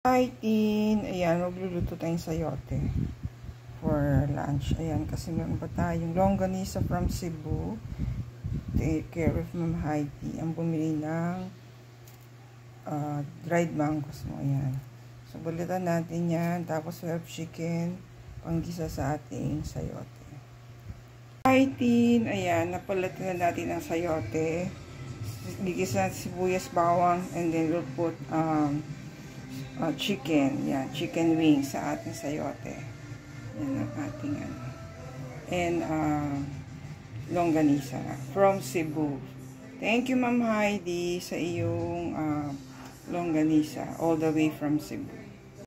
Hi, Tin! Ayan, magluluto tayong sayote for lunch. Ayan, kasi meron pa tayong longganisa from Cebu. Take care of Ma'am Heidi. Ang bumili ng dried mangoes mo. Ayan. So, bulitan natin yan. Tapos, we have chicken. Panggisa sa ating sayote. Hi, Tin! Ayan, napalitan na natin ang sayote. Gigisa sibuyas, bawang, and then we'll put chicken, yan, chicken wings sa ating sayote. Yan ang ating ano. And longganisa from Cebu. Thank you, Ma'am Heidi, sa iyong longganisa all the way from Cebu.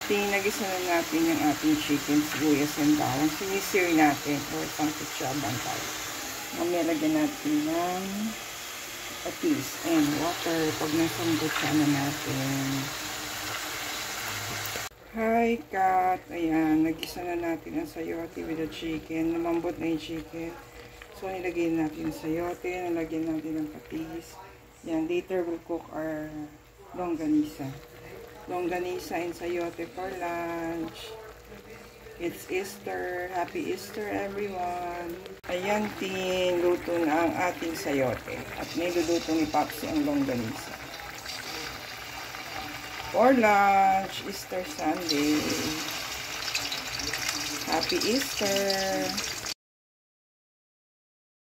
Tinagisa na natin yung ating chicken, sibuyas and bawang. Sinisir natin or pang-ketchupan tayo. Mamaya lagyan natin ng patis and water pag nasambot na natin. Hi, Kat! Ayan, nagisa na natin ang sayote with the chicken. Lumambot na yung chicken. So, nilagay natin ang sayote. Nilagyan natin ang patis. Yan, later we'll cook our longganisa. Longganisa and sayote for lunch. It's Easter. Happy Easter, everyone! Ayan, Tin. Luto na ang ating sayote. At niluluto ni Papsi ang longganisa. For lunch, Easter Sunday. Happy Easter!